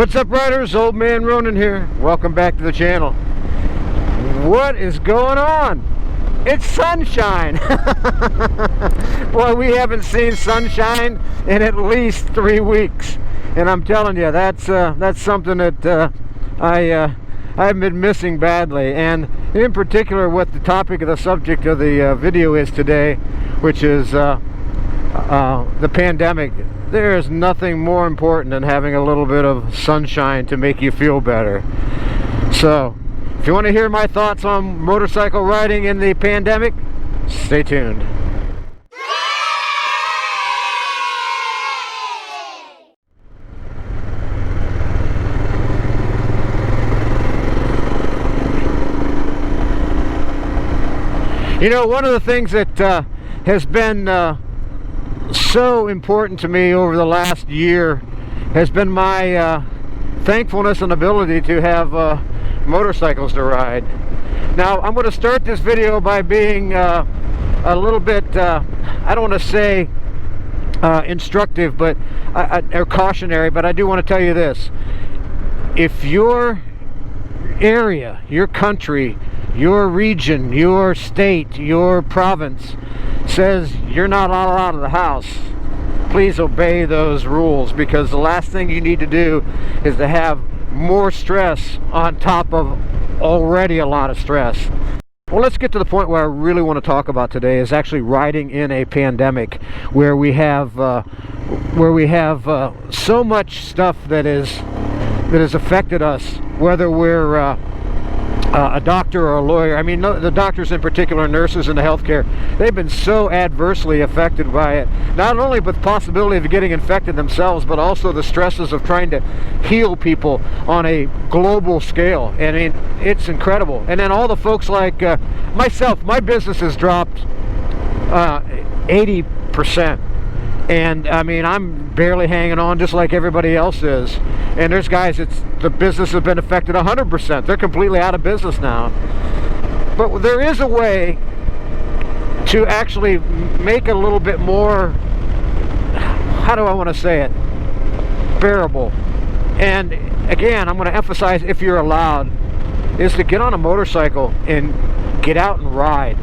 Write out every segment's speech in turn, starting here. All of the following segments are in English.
What's up, riders? Old Man Ronin here. Welcome back to the channel. What is going on? It's sunshine. Boy, we haven't seen sunshine in at least 3 weeks, and I'm telling you, that's something that I've been missing badly. And in particular, what the topic of the subject of the video is today, which is the pandemic. There is nothing more important than having a little bit of sunshine to make you feel better. So, if you want to hear my thoughts on motorcycle riding in the pandemic, stay tuned. You know, one of the things that has been so important to me over the last year has been my thankfulness and ability to have motorcycles to ride. Now, I'm going to start this video by being a little bit, I don't want to say instructive, but or cautionary, but I do want to tell you this. If your area, your country, your region, your state, your province says you're not allowed out of the house, please obey those rules, because the last thing you need to do is to have more stress on top of already a lot of stress. Well, let's get to the point where I really want to talk about today, is actually riding in a pandemic where we have so much stuff that has affected us, whether we're a doctor or a lawyer. I mean, the doctors in particular, nurses in the healthcare, they've been so adversely affected by it. Not only with the possibility of getting infected themselves, but also the stresses of trying to heal people on a global scale. I mean, it's incredible. And then all the folks like myself, my business has dropped 80%. And I mean, I'm barely hanging on, just like everybody else is. And there's guys, the business has been affected 100%. They're completely out of business now. But there is a way to actually make it a little bit more, how do I want to say it, bearable. And again, I'm going to emphasize, if you're allowed, is to get on a motorcycle and get out and ride.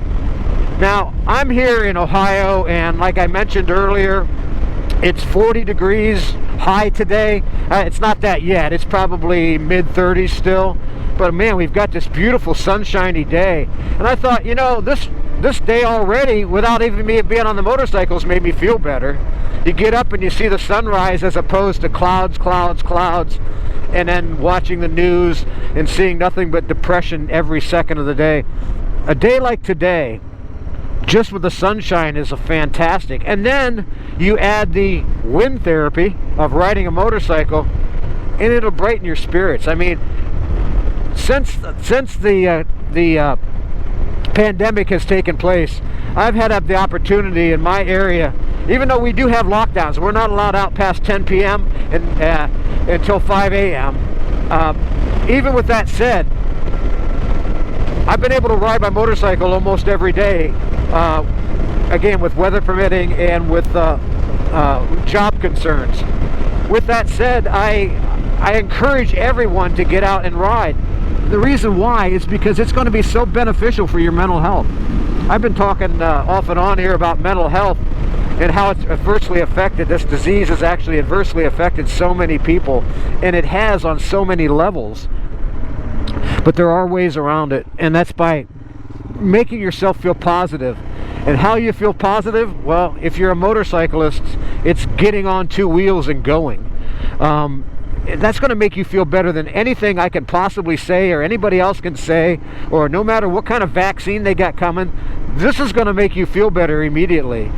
Now, I'm here in Ohio, and like I mentioned earlier, it's 40 degrees high today. It's not that yet. It's probably mid-30s still. But man, we've got this beautiful sunshiny day. And I thought, you know, this day already, without even me being on the motorcycles, made me feel better. You get up and you see the sunrise as opposed to clouds, clouds, clouds, and then watching the news and seeing nothing but depression every second of the day. A day like today, just with the sunshine, is a fantastic. And then you add the wind therapy of riding a motorcycle, and it'll brighten your spirits. I mean, since the pandemic has taken place, I've had the opportunity in my area, even though we do have lockdowns, we're not allowed out past 10 p.m. and until 5 a.m. Even with that said, I've been able to ride my motorcycle almost every day. Again, with weather permitting and with job concerns. With that said, I encourage everyone to get out and ride. The reason why is because it's going to be so beneficial for your mental health. I've been talking off and on here about mental health and how it's adversely affected. This disease has actually adversely affected so many people, and it has on so many levels. But there are ways around it, and that's by making yourself feel positive. And how you feel positive? Well, if you're a motorcyclist, it's getting on two wheels and going. That's going to make you feel better than anything I can possibly say or anybody else can say, or no matter what kind of vaccine they got coming. This is going to make you feel better immediately,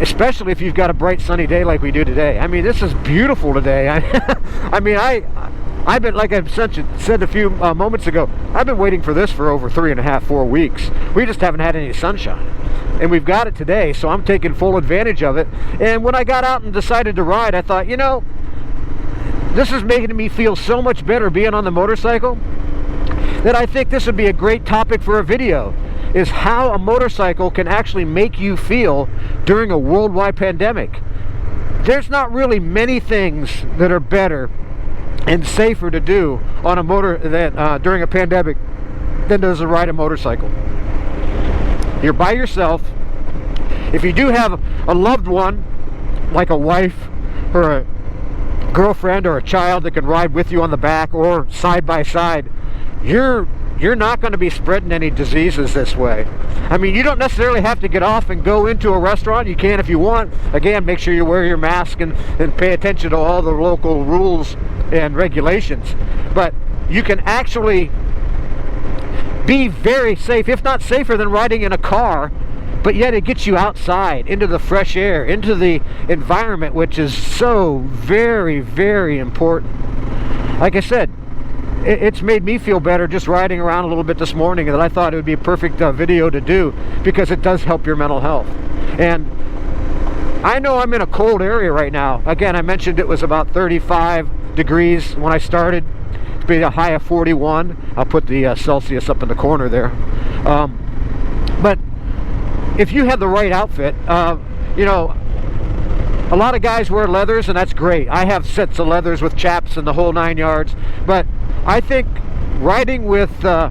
especially if you've got a bright sunny day like we do today. I mean, this is beautiful today. I mean, I've been, like I said a few moments ago, I've been waiting for this for over 3.5, 4 weeks. We just haven't had any sunshine. And we've got it today, so I'm taking full advantage of it. And when I got out and decided to ride, I thought, you know, this is making me feel so much better being on the motorcycle that I think this would be a great topic for a video, is how a motorcycle can actually make you feel during a worldwide pandemic. There's not really many things that are better and safer to do on a motor than during a pandemic than does to ride a motorcycle. You're by yourself. If you do have a loved one, like a wife or a girlfriend or a child that can ride with you on the back or side by side, you're not going to be spreading any diseases this way. I mean, you don't necessarily have to get off and go into a restaurant. You can if you want. Again, make sure you wear your mask and pay attention to all the local rules and regulations. But you can actually be very safe, if not safer than riding in a car, but yet it gets you outside into the fresh air, into the environment, which is so very, very important. Like I said, it's made me feel better just riding around a little bit this morning, that I thought it would be a perfect video to do, because it does help your mental health. And I know I'm in a cold area right now. Again, I mentioned it was about 35 degrees when I started. It's been a high of 41. I'll put the Celsius up in the corner there. But if you have the right outfit, you know, a lot of guys wear leathers, and that's great. I have sets of leathers with chaps and the whole 9 yards. But I think riding with an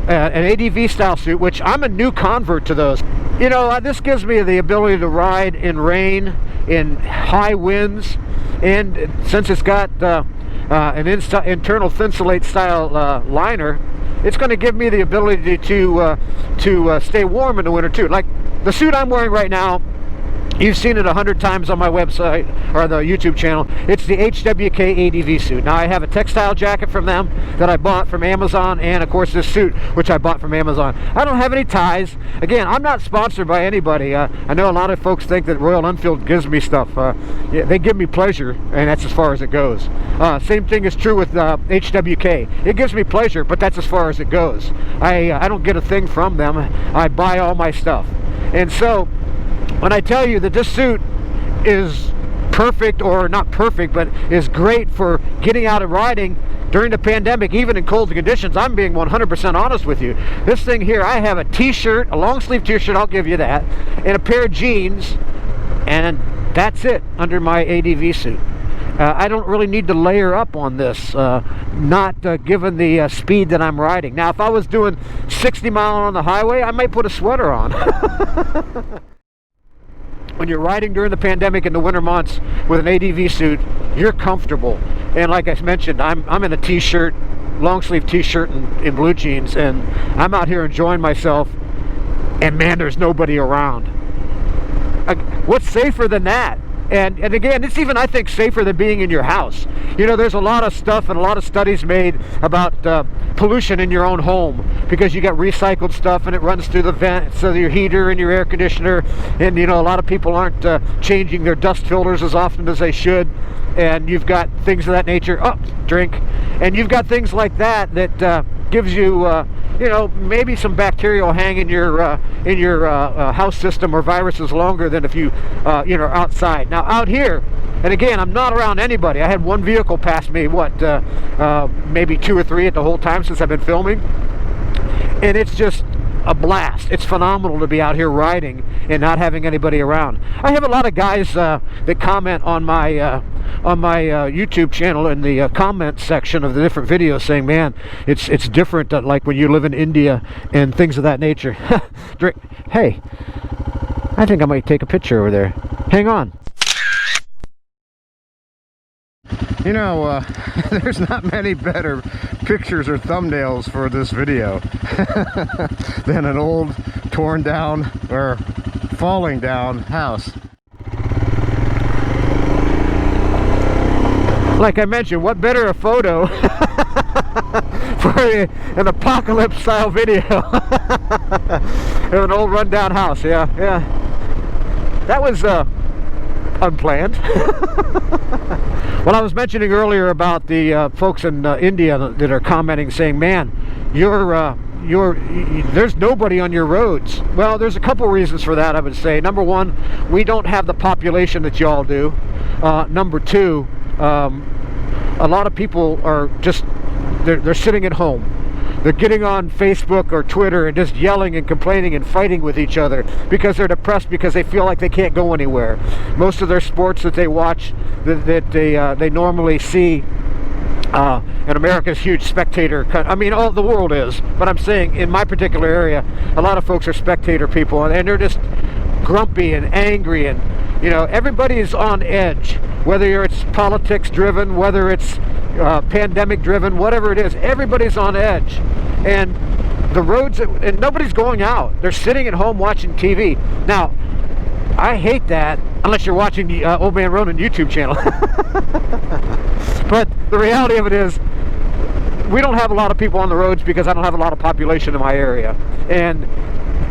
ADV style suit, which I'm a new convert to those, you know, this gives me the ability to ride in rain, in high winds, and since it's got an internal Thinsulate style liner, it's going to give me the ability to stay warm in the winter too. Like the suit I'm wearing right now, you've seen it 100 times on my website or the YouTube channel. It's the HWK ADV suit. Now I have a textile jacket from them that I bought from Amazon, and of course this suit, which I bought from Amazon. I don't have any ties. Again, I'm not sponsored by anybody. I know a lot of folks think that Royal Enfield gives me stuff. Yeah, they give me pleasure, and that's as far as it goes. Same thing is true with HWK. It gives me pleasure, but that's as far as it goes. I don't get a thing from them. I buy all my stuff. And so when I tell you that this suit is perfect, or not perfect, but is great for getting out and riding during the pandemic, even in cold conditions, I'm being 100% honest with you. This thing here, I have a t-shirt, a long sleeve t-shirt, I'll give you that, and a pair of jeans, and that's it under my ADV suit. I don't really need to layer up on this, not given the speed that I'm riding. Now, if I was doing 60 miles on the highway, I might put a sweater on. When you're riding during the pandemic in the winter months with an ADV suit, you're comfortable. And like I mentioned, I'm in a t-shirt, long sleeve t-shirt and blue jeans, and I'm out here enjoying myself, and man, there's nobody around. What's safer than that? And again, it's even, I think, safer than being in your house. You know, there's a lot of stuff and a lot of studies made about pollution in your own home, because you got recycled stuff and it runs through the vent, so your heater and your air conditioner, and you know, a lot of people aren't changing their dust filters as often as they should, and you've got things of that nature. Oh, drink. And you've got things like that that gives you you know, maybe some bacteria will hang in your house system, or viruses, longer than if you you know, are outside. Now out here, and again, I'm not around anybody. I had one vehicle pass me, what, maybe 2 or 3 at the whole time since I've been filming, and it's just a blast. It's phenomenal to be out here riding and not having anybody around. I have a lot of guys that comment on my YouTube channel in the comment section of the different videos, saying, man, it's different, like when you live in India and things of that nature. Hey, I think I might take a picture over there. Hang on. You know, there's not many better pictures or thumbnails for this video than an old, torn down, or falling down house. Like I mentioned, what better a photo for an apocalypse style video of an old rundown house. Yeah, that was unplanned. Well, I was mentioning earlier about the folks in India that are commenting, saying, man, there's nobody on your roads. Well, there's a couple reasons for that, I would say. Number one, we don't have the population that y'all do. Number two, a lot of people are just, they're sitting at home. They're getting on Facebook or Twitter and just yelling and complaining and fighting with each other because they're depressed, because they feel like they can't go anywhere. Most of their sports that they watch, that they normally see and America's huge spectator. I mean, all the world is, but I'm saying in my particular area, a lot of folks are spectator people, and they're just grumpy and angry, and you know, everybody's on edge. Whether it's politics driven, whether it's pandemic driven, whatever it is, everybody's on edge, and the roads, and nobody's going out. They're sitting at home watching TV. Now, I hate that unless you're watching the Old Man Ronin YouTube channel. But the reality of it is, we don't have a lot of people on the roads because I don't have a lot of population in my area, and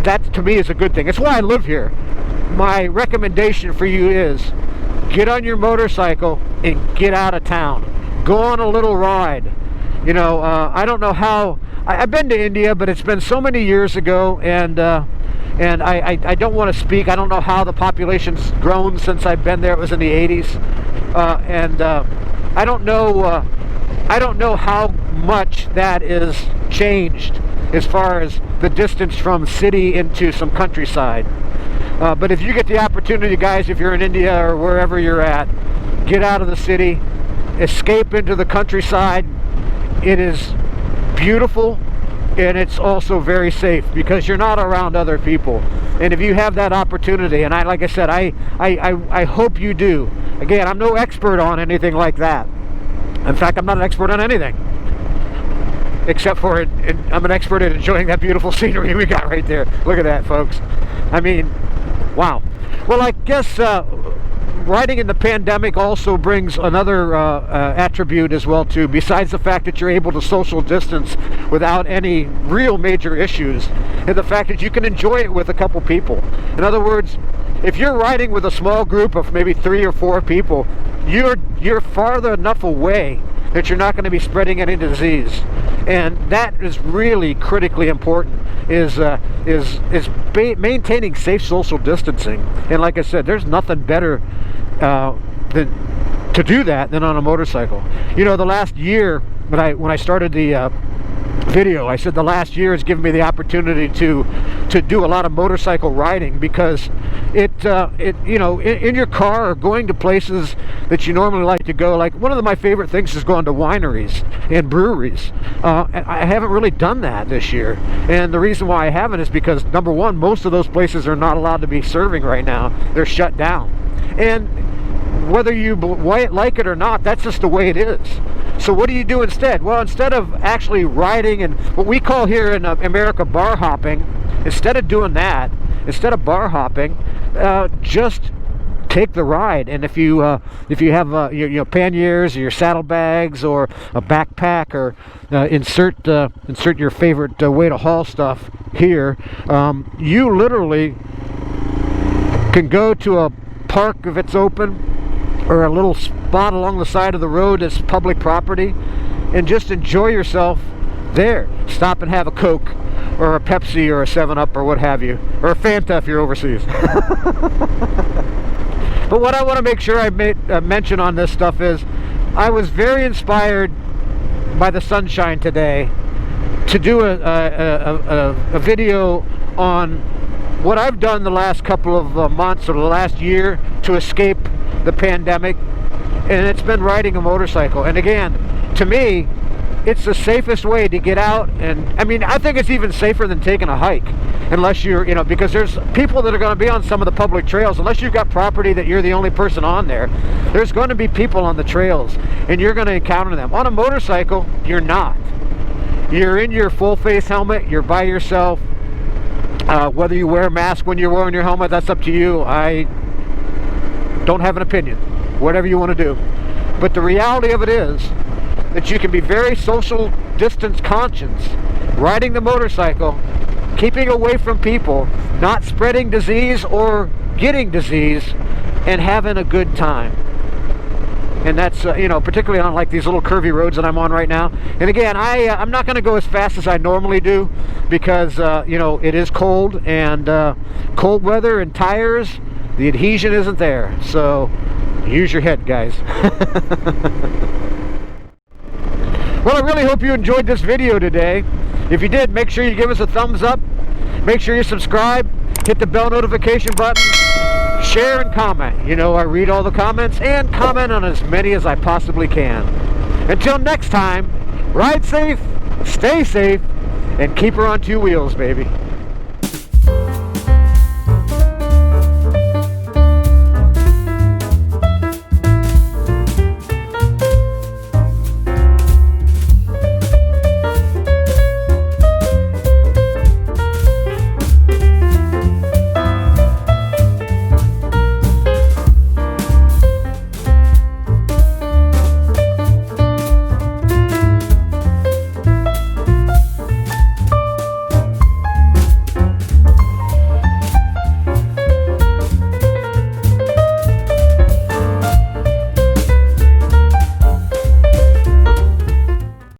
that to me is a good thing. It's why I live here. My recommendation for you is get on your motorcycle and get out of town. Go on a little ride. You know, I don't know how. I've been to India, but it's been so many years ago, and I don't want to speak. I don't know how the population's grown since I've been there. It was in the 80s, and I don't know how much that is changed as far as the distance from city into some countryside. But if you get the opportunity, guys, if you're in India or wherever you're at, get out of the city, escape into the countryside. It is beautiful, and it's also very safe because you're not around other people. And if you have that opportunity, and like I said, I hope you do. Again, I'm no expert on anything like that. In fact, I'm not an expert on anything, except for it. I'm an expert at enjoying that beautiful scenery we got right there. Look at that, folks. I mean, wow. Well, I guess riding in the pandemic also brings another attribute as well too, besides the fact that you're able to social distance without any real major issues, and the fact that you can enjoy it with a couple people. In other words, if you're riding with a small group of maybe 3 or 4 people, you're farther enough away that you're not going to be spreading any disease, and that is really critically important. Is maintaining safe social distancing. And like I said, there's nothing better to do that than on a motorcycle. You know, the last year when I started the video, I said the last year has given me the opportunity to do a lot of motorcycle riding, because it you know, in your car or going to places that you normally like to go, like one of my favorite things is going to wineries and breweries. I haven't really done that this year, and the reason why I haven't is because, number one, most of those places are not allowed to be serving right now. They're shut down, and whether you like it or not, that's just the way it is. So what do you do instead? Well, instead of actually riding and what we call here in America bar hopping, instead of doing that, instead of bar hopping, just take the ride. And if you have your panniers or your saddlebags or a backpack, or insert your favorite way to haul stuff here, you literally can go to a park if it's open, or a little spot along the side of the road that's public property, and just enjoy yourself there. Stop and have a Coke or a Pepsi or a 7-Up or what have you, or a Fanta if you're overseas. But what I want to make sure I mention on this stuff is, I was very inspired by the sunshine today to do a video on what I've done the last couple of months or the last year to escape the pandemic, and it's been riding a motorcycle. And again, to me, it's the safest way to get out, and I mean, I think it's even safer than taking a hike, unless you're, you know, because there's people that are going to be on some of the public trails. Unless you've got property that you're the only person on there, there's going to be people on the trails, and you're going to encounter them. On a motorcycle, you're not. You're in your full face helmet, you're by yourself. Whether you wear a mask when you're wearing your helmet, that's up to you. I don't have an opinion. Whatever you want to do. But the reality of it is that you can be very social distance conscious, riding the motorcycle, keeping away from people, not spreading disease or getting disease, and having a good time. And that's, you know, particularly on like these little curvy roads that I'm on right now. And again, I'm not going to go as fast as I normally do, because, you know, it is cold, and cold weather and tires, the adhesion isn't there. So use your head, guys. Well, I really hope you enjoyed this video today. If you did, make sure you give us a thumbs up. Make sure you subscribe. Hit the bell notification button. Share and comment. You know, I read all the comments and comment on as many as I possibly can. Until next time, ride safe, stay safe, and keep her on two wheels, baby.